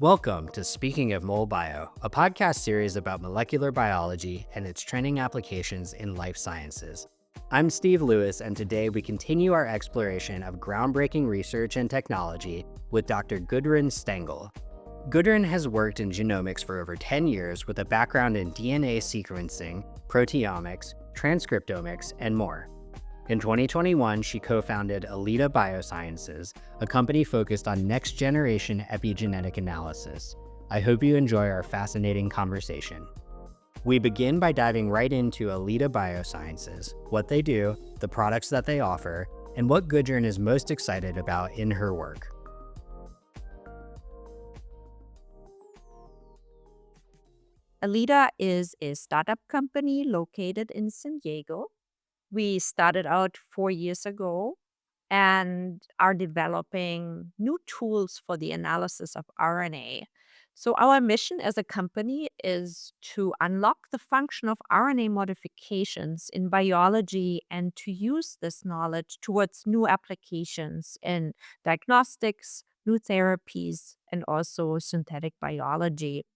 Welcome to Speaking of Mol Bio, a podcast series about molecular biology and its trending applications in life sciences. I'm Steve Lewis, and today we continue our exploration of groundbreaking research and technology with Dr. Gudrun Stengel. Gudrun has worked in genomics for over 10 years with a background in DNA sequencing, proteomics, transcriptomics, and more. In 2021, she co-founded Alida Biosciences, a company focused on next-generation epigenetic analysis. I hope you enjoy our fascinating conversation. We begin by diving right into Alida Biosciences, what they do, the products that they offer, and what Gudrun is most excited about in her work. Alida is a startup company located in San Diego. We started out 4 years ago and are developing new tools for the analysis of RNA. So, our mission as a company is to unlock the function of RNA modifications in biology and to use this knowledge towards new applications in diagnostics, new therapies, and also synthetic biology.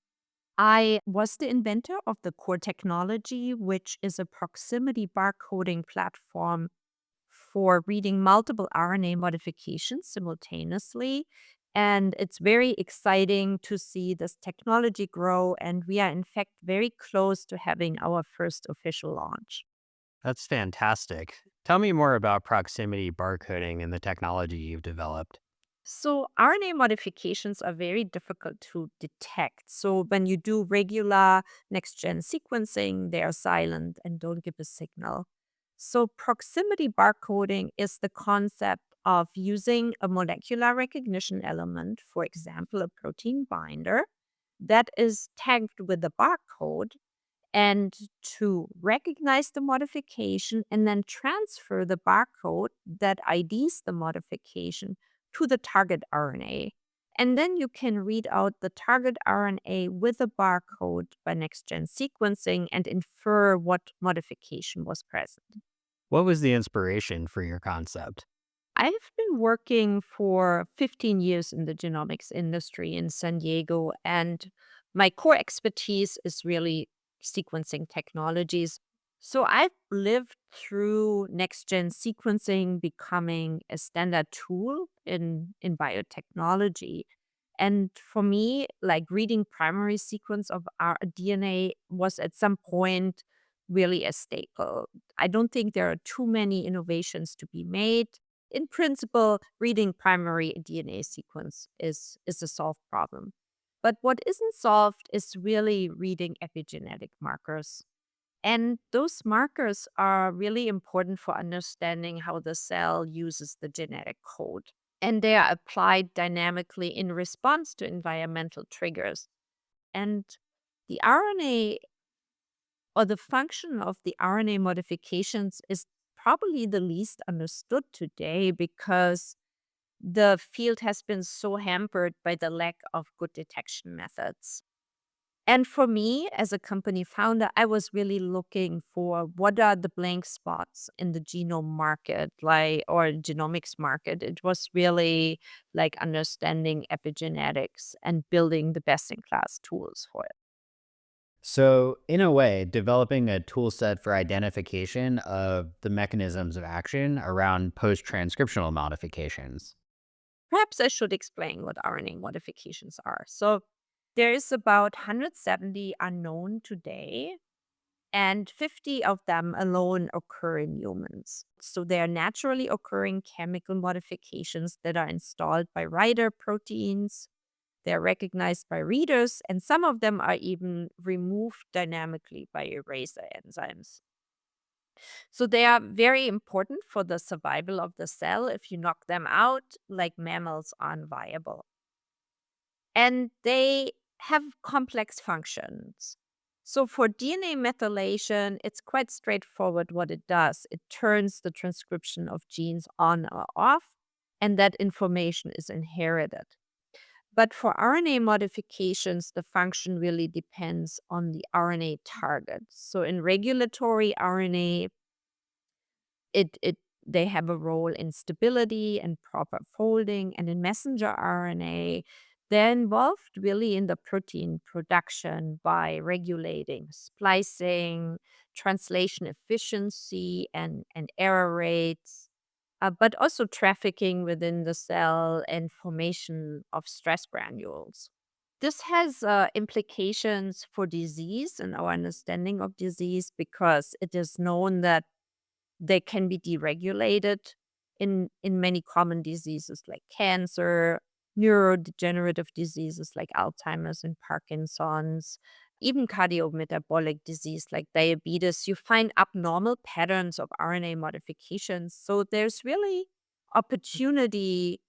I was the inventor of the core technology, which is a proximity barcoding platform for reading multiple RNA modifications simultaneously. And it's very exciting to see this technology grow. And we are, in fact, very close to having our first official launch. That's fantastic. Tell me more about proximity barcoding and the technology you've developed. So, RNA modifications are very difficult to detect. So, when you do regular next gen sequencing, they are silent and don't give a signal. So, proximity barcoding is the concept of using a molecular recognition element, for example, a protein binder, that is tagged with a barcode, and to recognize the modification and then transfer the barcode that IDs the modification to the target RNA. And then you can read out the target RNA with a barcode by next gen sequencing and infer what modification was present. What was the inspiration for your concept? I've been working for 15 years in the genomics industry in San Diego, and my core expertise is really sequencing technologies. So I've lived through next gen sequencing becoming a standard tool in biotechnology. And for me, like reading primary sequence of our DNA was at some point really a staple. I don't think there are too many innovations to be made. In principle, reading primary DNA sequence is a solved problem. But what isn't solved is really reading epigenetic markers. And those markers are really important for understanding how the cell uses the genetic code. And they are applied dynamically in response to environmental triggers. And the RNA or the function of the RNA modifications is probably the least understood today because the field has been so hampered by the lack of good detection methods. And for me, as a company founder, I was really looking for what are the blank spots in the genome market, like or genomics market. It was really like understanding epigenetics and building the best-in-class tools for it. So, in a way, developing a tool set for identification of the mechanisms of action around post-transcriptional modifications. Perhaps I should explain what RNA modifications are. So there is about 170 unknown today, and 50 of them alone occur in humans. So they are naturally occurring chemical modifications that are installed by writer proteins. They're recognized by readers, and some of them are even removed dynamically by eraser enzymes. So they are very important for the survival of the cell. If you knock them out, like mammals aren't viable. And they have complex functions. So for DNA methylation, it's quite straightforward what it does. It turns the transcription of genes on or off, and that information is inherited. But for RNA modifications, the function really depends on the RNA target. So in regulatory RNA, they have a role in stability and proper folding, and in messenger RNA, They're involved really in the protein production by regulating splicing, translation efficiency, and error rates, but also trafficking within the cell and formation of stress granules. This has implications for disease and our understanding of disease because it is known that they can be deregulated in many common diseases like cancer, neurodegenerative diseases like Alzheimer's and Parkinson's, even cardiometabolic disease like diabetes. You find abnormal patterns of RNA modifications. So there's really opportunity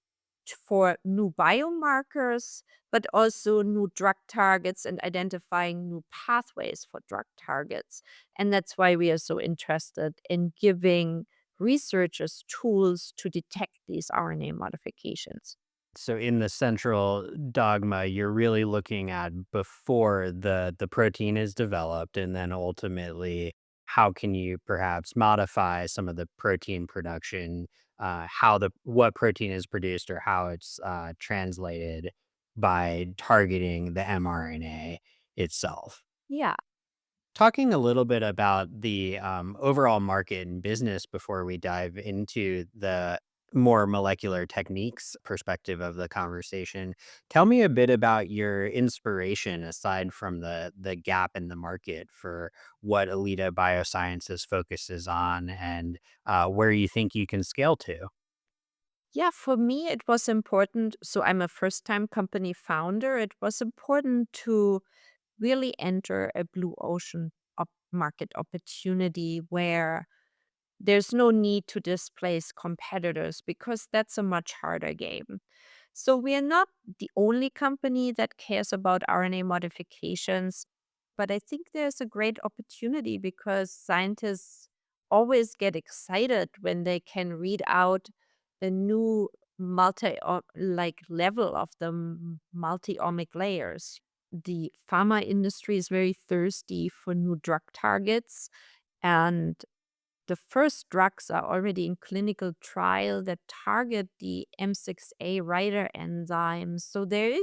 for new biomarkers, but also new drug targets and identifying new pathways for drug targets. And that's why we are so interested in giving researchers tools to detect these RNA modifications. So in the central dogma, you're really looking at before the protein is developed, and then ultimately how can you perhaps modify some of the protein production, how the what protein is produced or how it's translated by targeting the mRNA itself. Yeah. Talking a little bit about the overall market and business before we dive into the more molecular techniques perspective of the conversation. Tell me a bit about your inspiration aside from the gap in the market for what Alida Biosciences focuses on and where you think you can scale to. Yeah, for me, it was important. So I'm a first time company founder. It was important to really enter a blue ocean market opportunity where there's no need to displace competitors because that's a much harder game. So we are not the only company that cares about RNA modifications, but I think there's a great opportunity because scientists always get excited when they can read out a new multi like level of the multi-omic layers. The pharma industry is very thirsty for new drug targets, and the first drugs are already in clinical trial that target the M6A writer enzyme. So there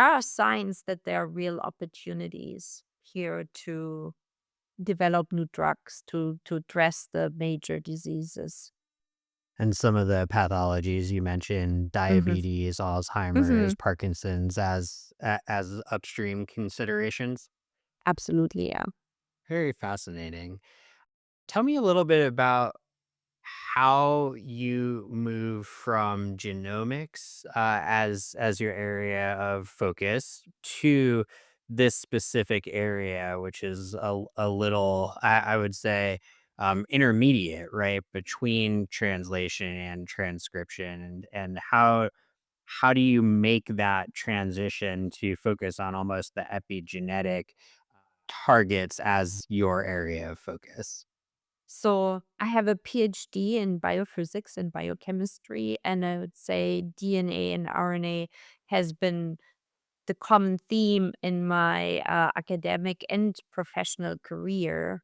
are signs that there are real opportunities here to develop new drugs to address the major diseases. And some of the pathologies you mentioned, Hmm. diabetes, Hmm. Alzheimer's, Parkinson's as upstream considerations. Absolutely, yeah. Very fascinating. Tell me a little bit about how you move from genomics as your area of focus to this specific area, which is a little, I would say, intermediate, right, between translation and transcription, and how do you make that transition to focus on almost the epigenetic targets as your area of focus? So I have a PhD in biophysics and biochemistry, and I would say DNA and RNA has been the common theme in my academic and professional career.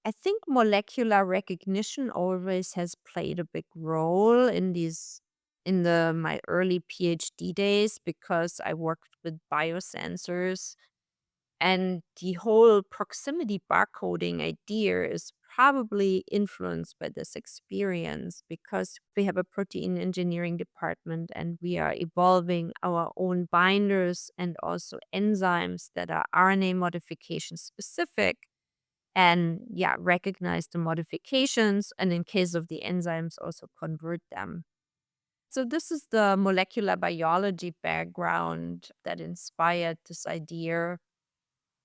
I think molecular recognition always has played a big role in these in the my early PhD days because I worked with biosensors, and the whole proximity barcoding idea is probably influenced by this experience because we have a protein engineering department and we are evolving our own binders and also enzymes that are RNA modification specific and yeah, recognize the modifications and in case of the enzymes also convert them. So this is the molecular biology background that inspired this idea,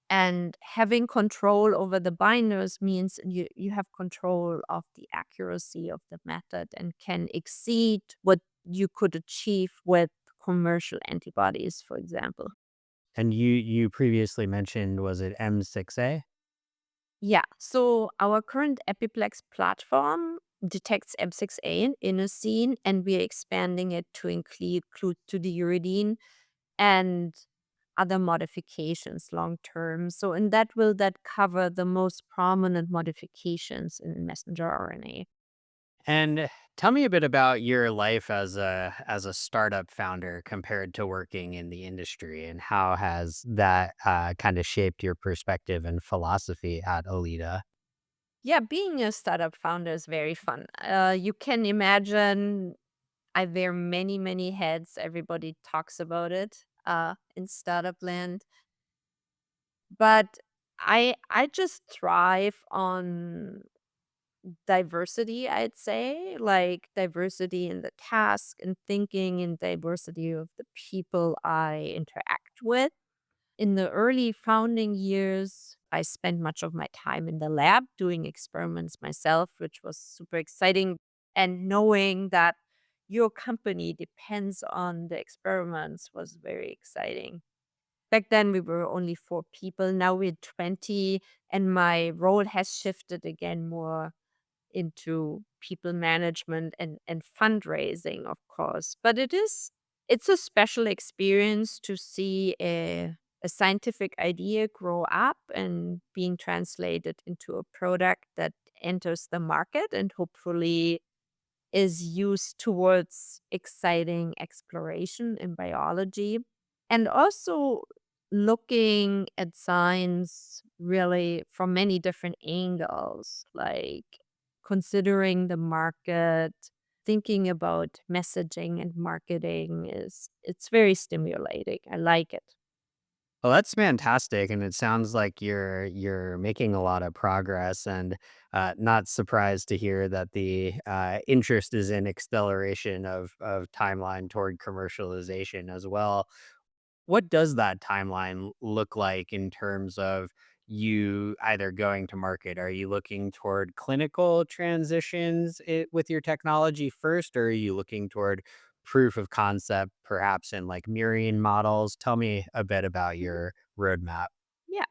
and having control over the binders means you have control of the accuracy of the method and can exceed what you could achieve with commercial antibodies, for example. And you previously mentioned, was it M6A? Yeah, so our current Epiplex platform detects M6A in inosine, and we are expanding it to include to the uridine and other modifications long term. So, and that will that cover the most prominent modifications in messenger RNA. And tell me a bit about your life as a startup founder compared to working in the industry, and how has that kind of shaped your perspective and philosophy at Alida? Yeah, being a startup founder is very fun. You can imagine I wear many, many hats. Everybody talks about it in startup land. But I just thrive on diversity, I'd say, like diversity in the task and thinking and diversity of the people I interact with. In the early founding years, I spent much of my time in the lab doing experiments myself, which was super exciting. And knowing that your company depends on the experiments was very exciting. Back then, we were only 4 people. Now we're 20, and my role has shifted again more into people management and fundraising, of course. But it's a special experience to see a scientific idea grow up and being translated into a product that enters the market and hopefully is used towards exciting exploration in biology. And also looking at science really from many different angles, like considering the market, thinking about messaging and marketing it's very stimulating. I like it. Well, that's fantastic, and it sounds like you're making a lot of progress, and not surprised to hear that the interest is in acceleration of timeline toward commercialization as well. What does that timeline look like in terms of you either going to market? Are you looking toward clinical transitions with your technology first, or are you looking toward proof of concept, perhaps in like mirroring models? Tell me a bit about your roadmap. Yeah.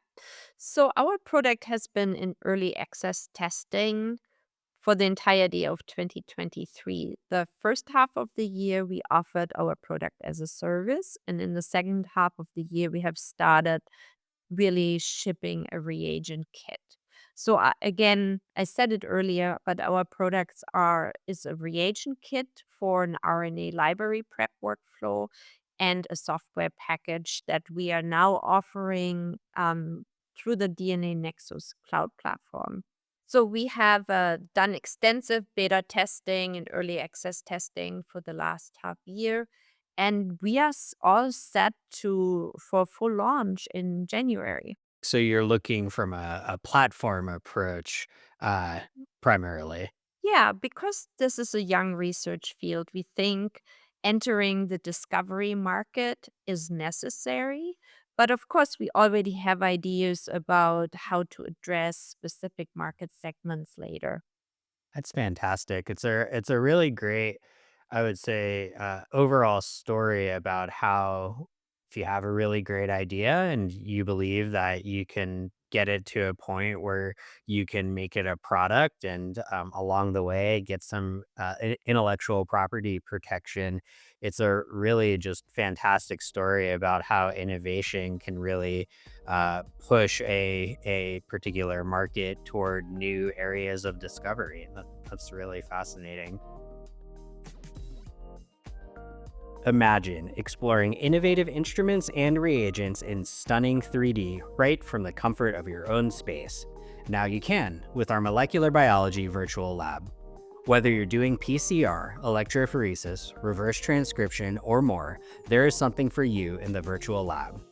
So our product has been in early access testing for the entirety of 2023. The first half of the year, we offered our product as a service. And in the second half of the year, we have started really shipping a reagent kit. So again, I said it earlier, but our products are is a reagent kit for an RNA library prep workflow and a software package that we are now offering through the DNA Nexus cloud platform. So we have done extensive beta testing and early access testing for the last half year, and we are all set to for full launch in January. So you're looking from a platform approach, uh, primarily. Yeah, because this is a young research field, we think entering the discovery market is necessary. But of course, we already have ideas about how to address specific market segments later. That's fantastic. It's a really great, I would say, overall story about how if you have a really great idea and you believe that you can get it to a point where you can make it a product, and along the way get some intellectual property protection. It's a really just fantastic story about how innovation can really push a particular market toward new areas of discovery. That's really fascinating. Imagine exploring innovative instruments and reagents in stunning 3D right from the comfort of your own space. Now you can with our molecular biology virtual lab. Whether you're doing PCR, electrophoresis, reverse transcription, or more, there is something for you in the virtual lab.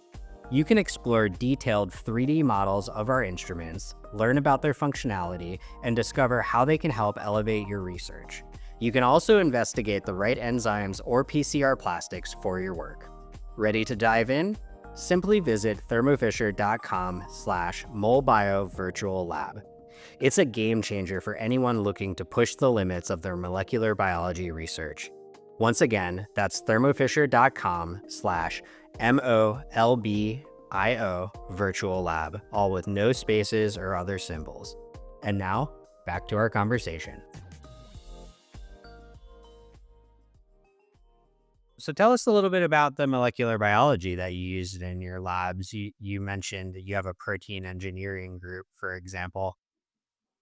You can explore detailed 3D models of our instruments, learn about their functionality, and discover how they can help elevate your research. You can also investigate the right enzymes or PCR plastics for your work. Ready to dive in? Simply visit thermofisher.com/MolBio Virtual Lab. It's a game changer for anyone looking to push the limits of their molecular biology research. Once again, that's thermofisher.com/MolBio Virtual Lab, all with no spaces or other symbols. And now, back to our conversation. So tell us a little bit about the molecular biology that you used in your labs. You mentioned that you have a protein engineering group, for example.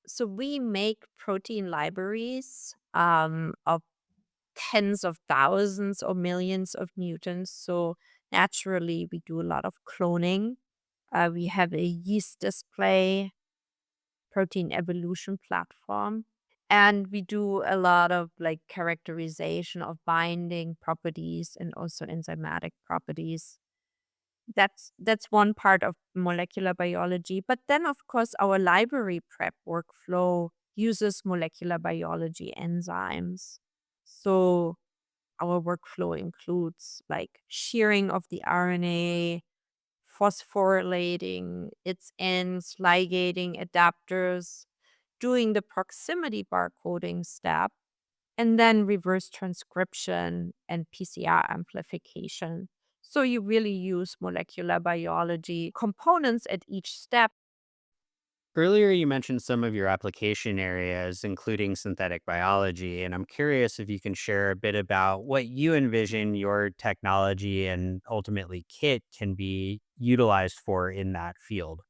So we make protein libraries of tens of thousands or millions of mutants. So naturally, we do a lot of cloning. We have a yeast display protein evolution platform. And we do a lot of like characterization of binding properties and also enzymatic properties. That's one part of molecular biology. But then of course our library prep workflow uses molecular biology enzymes. So our workflow includes like shearing of the RNA, phosphorylating its ends, ligating adapters, doing the proximity barcoding step, and then reverse transcription and PCR amplification. So you really use molecular biology components at each step. Earlier, you mentioned some of your application areas, including synthetic biology, and I'm curious if you can share a bit about what you envision your technology and ultimately kit can be utilized for in that field.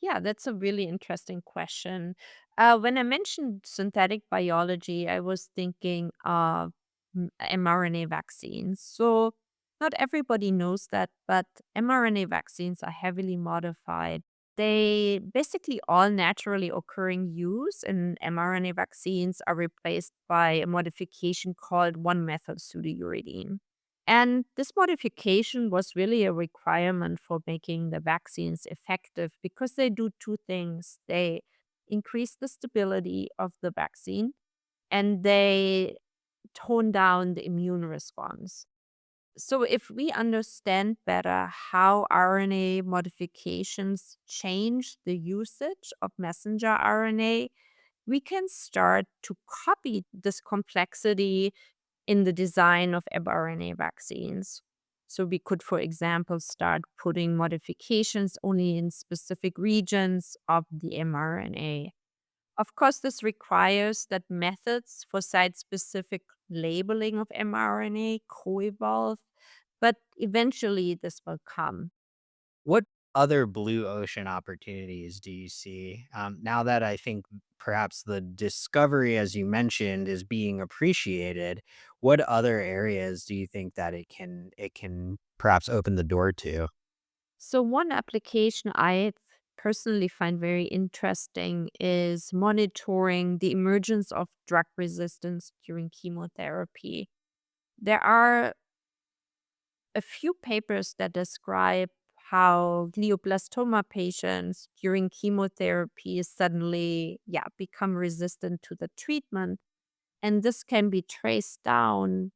Yeah, that's a really interesting question. When I mentioned synthetic biology, I was thinking of mRNA vaccines. So, not everybody knows that, but mRNA vaccines are heavily modified. They basically all naturally occurring use in mRNA vaccines are replaced by a modification called 1-methyl pseudouridine. And this modification was really a requirement for making the vaccines effective because they do two things. They increase the stability of the vaccine and they tone down the immune response. So, if we understand better how RNA modifications change the usage of messenger RNA, we can start to copy this complexity in the design of mRNA vaccines. So we could, for example, start putting modifications only in specific regions of the mRNA. Of course, this requires that methods for site specific labeling of mRNA co evolve, but eventually this will come. What other blue ocean opportunities do you see now that I think perhaps the discovery, as you mentioned, is being appreciated? What other areas do you think that it can perhaps open the door to? So, one application I personally find very interesting is monitoring the emergence of drug resistance during chemotherapy. There are a few papers that describe how glioblastoma patients during chemotherapy suddenly, become resistant to the treatment. And this can be traced down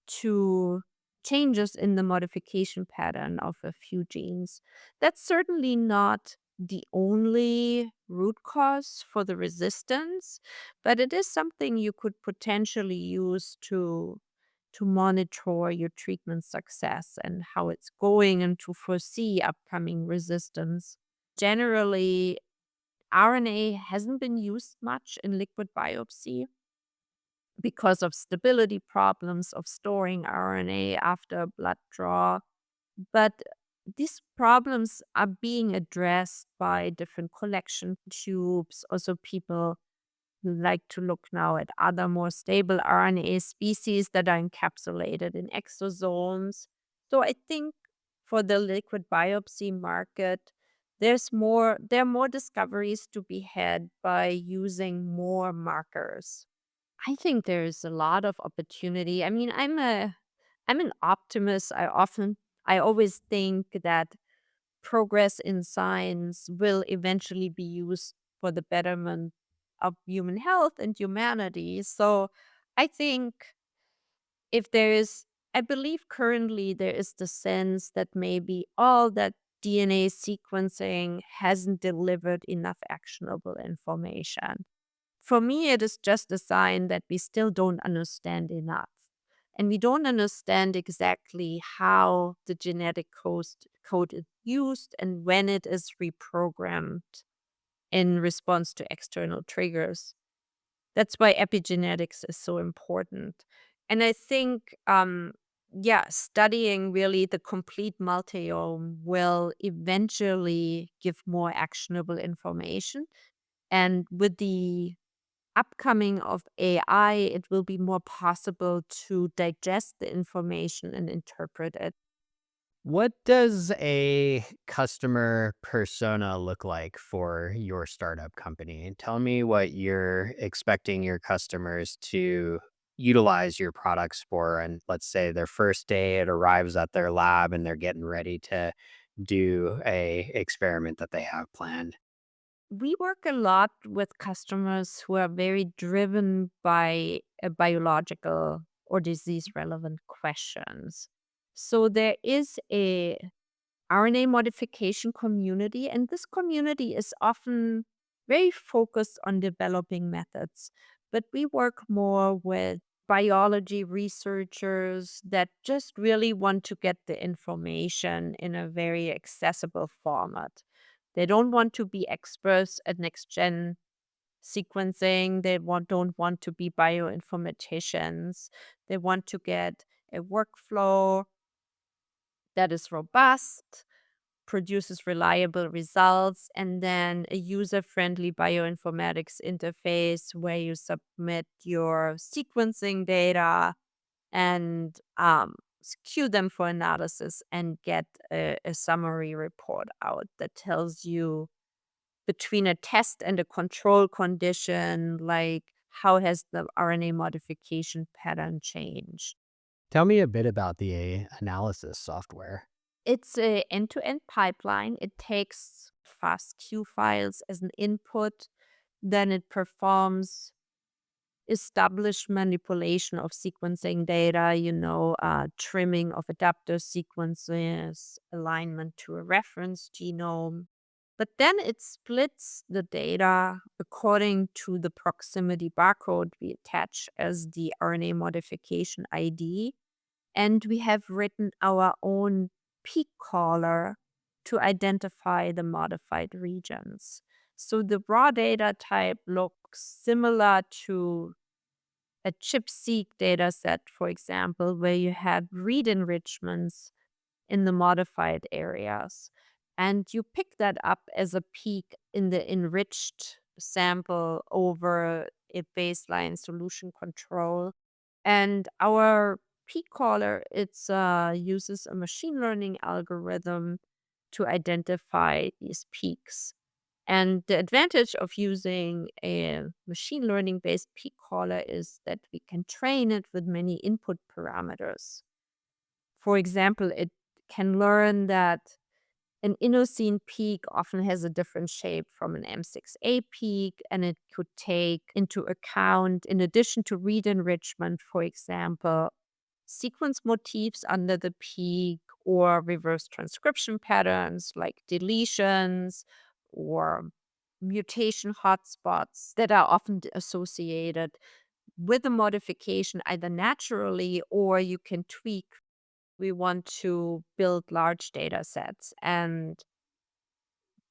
to changes in the modification pattern of a few genes. That's certainly not the only root cause for the resistance, but it is something you could potentially use to monitor your treatment success and how it's going and to foresee upcoming resistance. Generally, RNA hasn't been used much in liquid biopsy because of stability problems of storing RNA after a blood draw. But these problems are being addressed by different collection tubes. Also, people like to look now at other more stable RNA species that are encapsulated in exosomes. So I think for the liquid biopsy market, there are more discoveries to be had by using more markers. I think there's a lot of opportunity. I mean, I'm an optimist. I always think that progress in science will eventually be used for the betterment of human health and humanity. So I think if there is, I believe currently there is the sense that maybe all that DNA sequencing hasn't delivered enough actionable information. For me, it is just a sign that we still don't understand enough. And we don't understand exactly how the code is used and when it is reprogrammed in response to external triggers. That's why epigenetics is so important. And I think, studying really the complete multiome will eventually give more actionable information And with the upcoming of AI, it will be more possible to digest the information and interpret it. What does a customer persona look like for your startup company? Tell me what you're expecting your customers to utilize your products for. And let's say their first day it arrives at their lab and they're getting ready to do a experiment that they have planned. We work a lot with customers who are very driven by a biological or disease relevant questions. So there is a RNA modification community, and this community is often very focused on developing methods. But we work more with biology researchers that just really want to get the information in a very accessible format. They don't want to be experts at next gen sequencing. Don't want to be bioinformaticians. They want to get a workflow that is robust, produces reliable results, and then a user-friendly bioinformatics interface where you submit your sequencing data and queue them for analysis and get a summary report out that tells you between a test and a control condition, like how has the RNA modification pattern changed. Tell me a bit about the analysis software. It's a end-to-end pipeline. It takes FASTQ files as an input, then it performs established manipulation of sequencing data, trimming of adapter sequences, alignment to a reference genome. But then it splits the data according to the proximity barcode we attach as the RNA modification ID. And we have written our own peak caller to identify the modified regions. So the raw data type looks similar to a ChIP-seq data set, for example, where you have read enrichments in the modified areas. And you pick that up as a peak in the enriched sample over a baseline solution control. And our peak caller, it's uses a machine learning algorithm to identify these peaks. And the advantage of using a machine learning based peak caller is that we can train it with many input parameters. For example, it can learn that an inosine peak often has a different shape from an M6A peak, and it could take into account, in addition to read enrichment, for example, sequence motifs under the peak or reverse transcription patterns like deletions or mutation hotspots that are often associated with a modification either naturally or you can tweak. We want to build large data sets and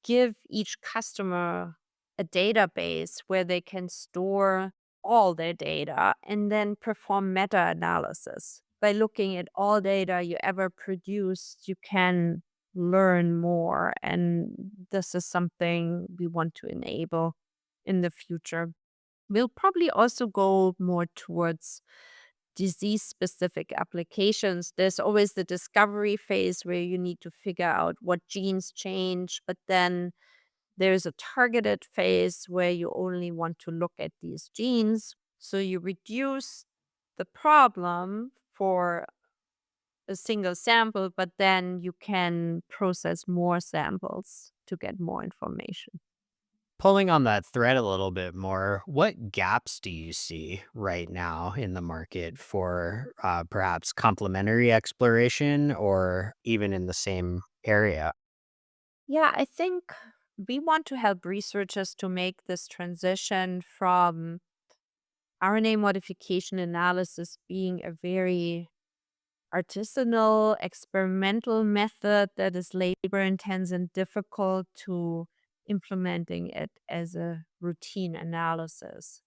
give each customer a database where they can store all their data and then perform meta analysis. By looking at all data you ever produced, you can learn more. And this is something we want to enable in the future. We'll probably also go more towards disease specific applications. There's always the discovery phase where you need to figure out what genes change, but then there's a targeted phase where you only want to look at these genes. So you reduce the problem for a single sample, but then you can process more samples to get more information. Pulling on that thread a little bit more, what gaps do you see right now in the market for perhaps complementary exploration or even in the same area? Yeah, I think we want to help researchers to make this transition from RNA modification analysis being a very artisanal, experimental method that is labor intense and difficult to implementing it as a routine analysis.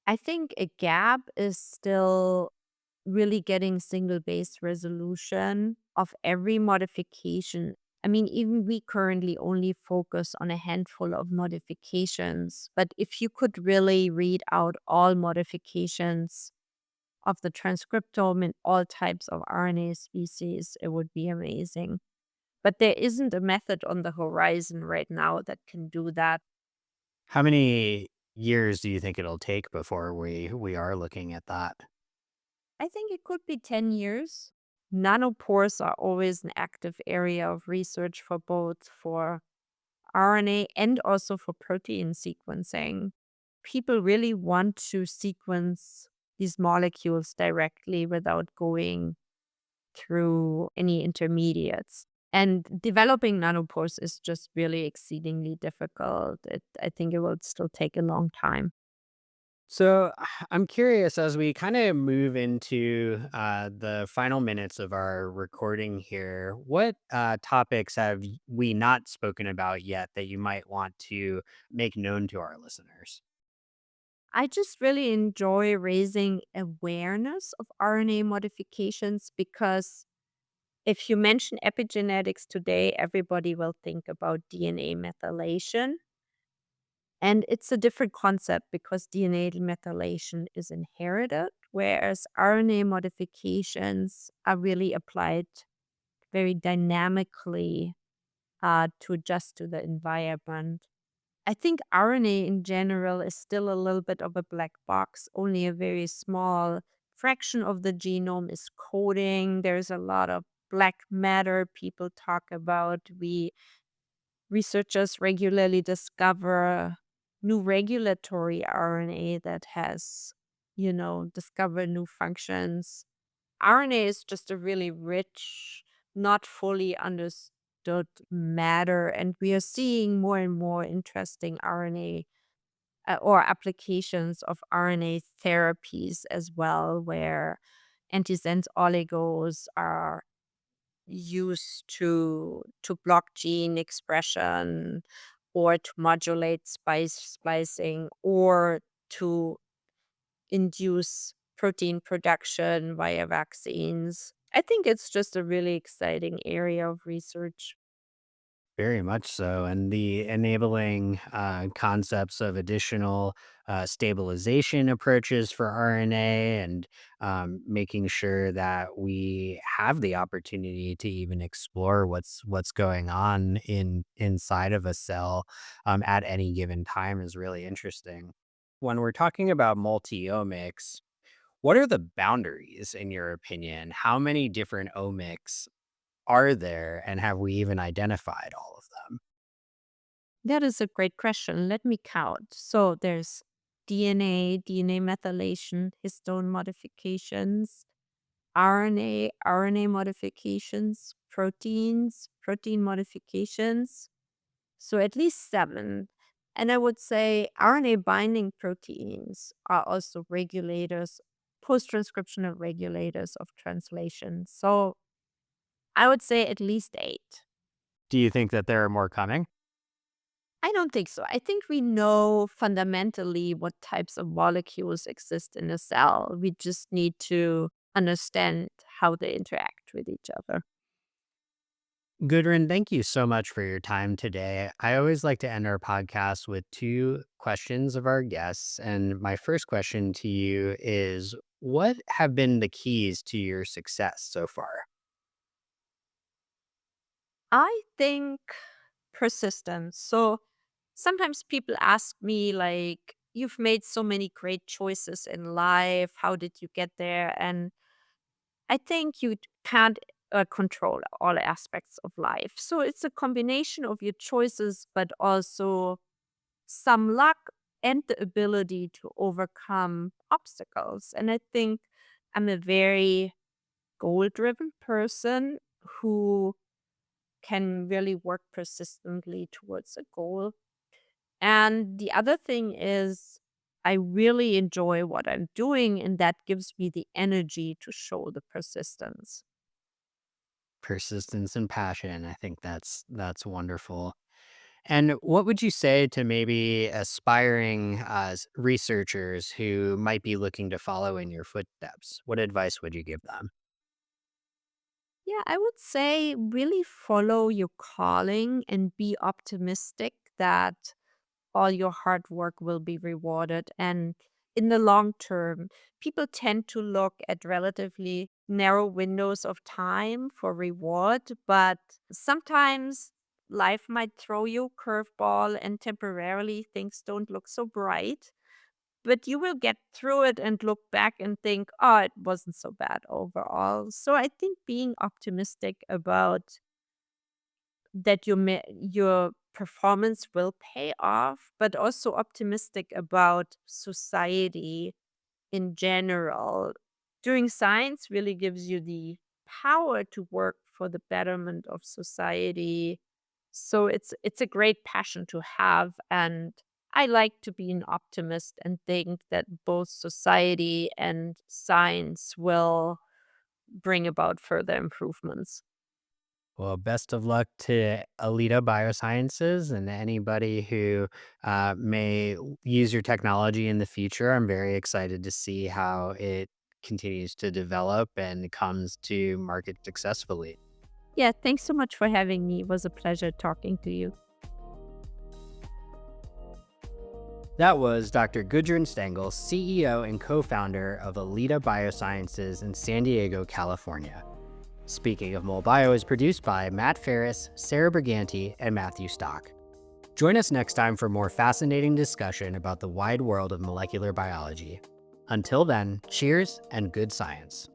I think a gap is still really getting single base resolution of every modification I mean, even we currently only focus on a handful of modifications, but if you could really read out all modifications of the transcriptome in all types of RNA species, it would be amazing. But there isn't a method on the horizon right now that can do that. How many years do you think it'll take before we are looking at that? I think it could be 10 years. Nanopores are always an active area of research for both for RNA and also for protein sequencing. People really want to sequence these molecules directly without going through any intermediates. And developing nanopores is just really exceedingly difficult. I think it will still take a long time. So I'm curious as we kind of move into the final minutes of our recording here, what topics have we not spoken about yet that you might want to make known to our listeners? I just really enjoy raising awareness of RNA modifications because if you mention epigenetics today, everybody will think about DNA methylation. And it's a different concept because DNA methylation is inherited, whereas RNA modifications are really applied very dynamically to adjust to the environment. I think RNA in general is still a little bit of a black box. Only a very small fraction of the genome is coding. There's a lot of black matter people talk about. We researchers regularly discover new regulatory RNA that has, discovered new functions. RNA is just a really rich, not fully understood matter, and we are seeing more and more interesting RNA or applications of RNA therapies as well, where antisense oligos are used to block gene expression or to modulate splicing or to induce protein production via vaccines. I think it's just a really exciting area of research. Very much so. And the enabling concepts of additional stabilization approaches for RNA and making sure that we have the opportunity to even explore what's going on inside of a cell at any given time is really interesting. When we're talking about multi-omics, what are the boundaries in your opinion? How many different omics are there, and have we even identified all of them? That is a great question. Let me count. So there's DNA methylation, histone modifications, RNA modifications, protein modifications. So at least seven. And I would say RNA binding proteins are also regulators, post transcriptional regulators of translation. So I would say at least eight. Do you think that there are more coming? I don't think so. I think we know fundamentally what types of molecules exist in a cell. We just need to understand how they interact with each other. Gudrun, thank you so much for your time today. I always like to end our podcast with two questions of our guests. And my first question to you is, what have been the keys to your success so far? I think persistence. So sometimes people ask me, like, you've made so many great choices in life. How did you get there? And I think you can't control all aspects of life. So it's a combination of your choices, but also some luck and the ability to overcome obstacles. And I think I'm a very goal driven person who can really work persistently towards a goal. And the other thing is, I really enjoy what I'm doing, and that gives me the energy to show the persistence. Persistence and passion. I think that's wonderful. And what would you say to maybe aspiring researchers who might be looking to follow in your footsteps? What advice would you give them? Yeah, I would say really follow your calling and be optimistic that all your hard work will be rewarded. And in the long term, people tend to look at relatively narrow windows of time for reward, but sometimes life might throw you a curveball and temporarily things don't look so bright. But you will get through it and look back and think, oh, it wasn't so bad overall. So I think being optimistic about that your performance will pay off, but also optimistic about society in general. Doing science really gives you the power to work for the betterment of society. So it's a great passion to have, and I like to be an optimist and think that both society and science will bring about further improvements. Well, best of luck to Alida Biosciences and anybody who may use your technology in the future. I'm very excited to see how it continues to develop and comes to market successfully. Yeah, thanks so much for having me. It was a pleasure talking to you. That was Dr. Gudrun Stengel, CEO and co founder of Alida Biosciences in San Diego, California. Speaking of Mol Bio is produced by Matt Ferris, Sarah Briganti, and Matthew Stock. Join us next time for more fascinating discussion about the wide world of molecular biology. Until then, cheers and good science.